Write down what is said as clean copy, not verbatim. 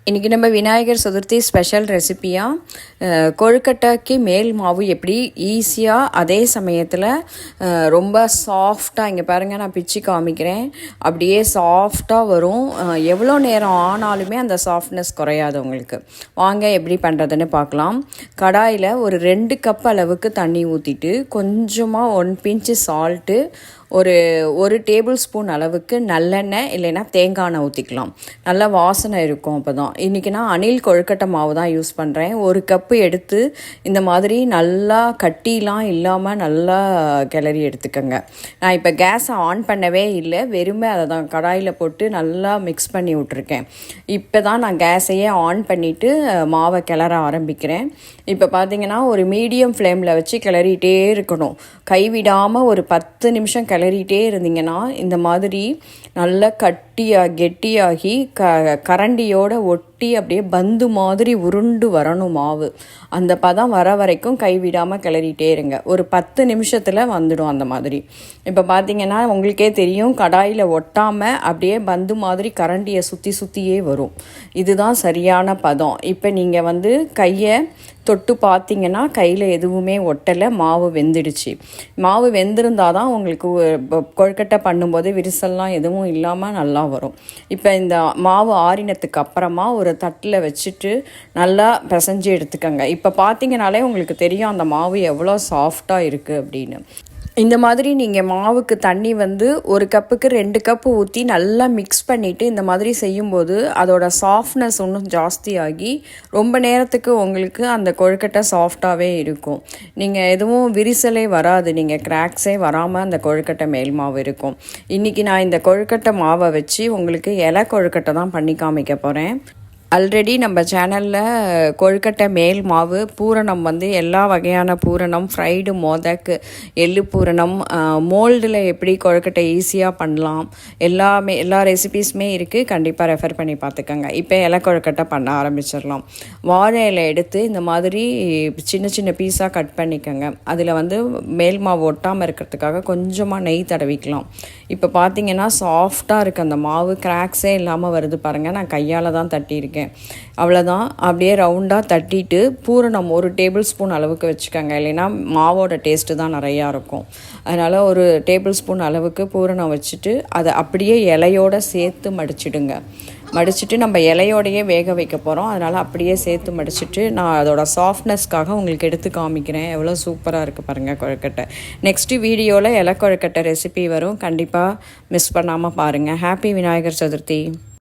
இன்றைக்கி நம்ம விநாயகர் சதுர்த்தி ஸ்பெஷல் ரெசிப்பியாக கொழுக்கட்டைக்கு மேல் மாவு எப்படி ஈஸியாக அதே சமயத்தில் ரொம்ப சாஃப்டாக இங்கே பாருங்கள் நான் பிச்சு காமிக்கிறேன். அப்படியே சாஃப்டாக வரும். எவ்வளோ நேரம் ஆனாலுமே அந்த சாஃப்ட்னஸ் குறையாது உங்களுக்கு. வாங்க எப்படி பண்ணுறதுன்னு பார்க்கலாம். கடாயில் ஒரு 2 கப் அளவுக்கு தண்ணி ஊற்றிட்டு கொஞ்சமாக 1 பிஞ்ச் சால்ட்டு, ஒரு டேபிள் ஸ்பூன் அளவுக்கு நல்லெண்ணெய் இல்லைன்னா தேங்காய் எண்ணெய் ஊற்றிக்கலாம். நல்லா வாசனை இருக்கும். அப்போ தான் இன்றைக்கி நான் அணில் கொழுக்கட்டை மாவு தான் யூஸ் பண்ணுறேன். 1 கப்பு எடுத்து இந்த மாதிரி நல்லா கட்டிலாம் இல்லாமல் நல்லா கிளறி எடுத்துக்கோங்க. நான் இப்போ கேஸை ஆன் பண்ணவே இல்லை, வெறுமே அதை தான் கடாயில் போட்டு நல்லா மிக்ஸ் பண்ணி விட்ருக்கேன். இப்போ தான் நான் கேஸையே ஆன் பண்ணிவிட்டு மாவை கிளற ஆரம்பிக்கிறேன். இப்போ பார்த்தீங்கன்னா ஒரு மீடியம் ஃப்ளேமில் வச்சு கிளறிட்டே இருக்கணும். கைவிடாமல் ஒரு 10 நிமிஷம் கிளறிட்டே இருந்தீங்கன்னா இந்த மாதிரி நல்லா கெட்டியாகி கரண்டியோட ஒட்டி அப்படியே பந்து மாதிரி உருண்டு வரணும் மாவு. அந்த பதம் வர வரைக்கும் கைவிடாமல் கிளறிட்டே இருங்க. ஒரு 10 நிமிஷத்தில் வந்துடும் அந்த மாதிரி. இப்போ பார்த்தீங்கன்னா உங்களுக்கே தெரியும், கடாயில் ஒட்டாமல் அப்படியே பந்து மாதிரி கரண்டியை சுற்றியே வரும். இதுதான் சரியான பதம். இப்போ நீங்கள் கையை தொட்டு பார்த்தீங்கன்னா கையில் எதுவுமே ஒட்டலை, மாவு வெந்துடுச்சு. மாவு வெந்திருந்தால் தான் உங்களுக்கு கொழுக்கட்டை பண்ணும்போது விரிசல்லாம் எதுவும் இல்லாமல் நல்லா வரும். இப்போ இந்த மாவு ஆறினத்துக்கு அப்புறமா ஒரு தட்டில் வச்சுட்டு நல்லா பிசைஞ்சு எடுத்துக்கோங்க. இப்போ பார்த்தீங்கனாலே உங்களுக்கு தெரியும் அந்த மாவு எவ்வளோ சாஃப்டாக இருக்குது அப்படின்னு. இந்த மாதிரி நீங்கள் மாவுக்கு தண்ணி 1 கப்புக்கு 2 கப்பு ஊற்றி நல்லா மிக்ஸ் பண்ணிவிட்டு இந்த மாதிரி செய்யும்போது அதோட சாஃப்ட்னஸ் இன்னும் ஜாஸ்தியாகி ரொம்ப நேரத்துக்கு உங்களுக்கு அந்த கொழுக்கட்டை சாஃப்டாகவே இருக்கும். நீங்கள் எதுவும் விரிசலே வராது, நீங்கள் கிராக்ஸே வராமல் அந்த கொழுக்கட்டை மேல் மாவு இருக்கும். இன்றைக்கி நான் இந்த கொழுக்கட்டை மாவை வச்சு உங்களுக்கு இலை கொழுக்கட்டை தான் பண்ணி காமிக்க போகிறேன். ஆல்ரெடி நம்ம சேனலில் கொழுக்கட்டை மேல் மாவு பூரணம் எல்லா வகையான பூரணம், ஃப்ரைடு மோதக், எள்ளு பூரணம், மோல்டில் எப்படி கொழுக்கட்டை ஈஸியாக பண்ணலாம், எல்லா ரெசிபீஸுமே இருக்குது. கண்டிப்பாக ரெஃபர் பண்ணி பார்த்துக்கோங்க. இப்போ இலை கொழுக்கட்டை பண்ண ஆரம்பிச்சிடலாம். வாழை இலை எடுத்து இந்த மாதிரி சின்ன சின்ன பீஸாக கட் பண்ணிக்கோங்க. அதில் மேல் மாவு ஒட்டாமல் இருக்கிறதுக்காக கொஞ்சமாக நெய் தடவிக்கலாம். இப்போ பார்த்தீங்கன்னா சாஃப்டாக இருக்குது அந்த மாவு, கிராக்ஸே இல்லாமல் வருது பாருங்கள். நான் கையால் தான் தட்டியிருக்கேன். அவ்வளோதான். அப்படியே ரவுண்டாக தட்டிட்டு பூரணம் 1 டேபிள் ஸ்பூன் அளவுக்கு வச்சுக்கோங்க, இல்லைன்னா மாவோட டேஸ்ட்டு தான் நிறையா இருக்கும். அதனால் 1 டேபிள் ஸ்பூன் அளவுக்கு பூரணம் வச்சுட்டு அதை அப்படியே இலையோடு சேர்த்து மடிச்சுட்டு நம்ம இலையோடையே வேக வைக்க போகிறோம். அதனால் அப்படியே சேர்த்து மடிச்சுட்டு நான் அதோட சாஃப்ட்னஸ்க்காக உங்களுக்கு எடுத்து காமிக்கிறேன். எவ்வளோ சூப்பராக இருக்குது பாருங்கள் கொழுக்கட்டை. நெக்ஸ்ட்டு வீடியோவில் இலை கொழுக்கட்டை ரெசிபி வரும், கண்டிப்பாக மிஸ் பண்ணாமல் பாருங்கள். ஹாப்பி விநாயகர் சதுர்த்தி.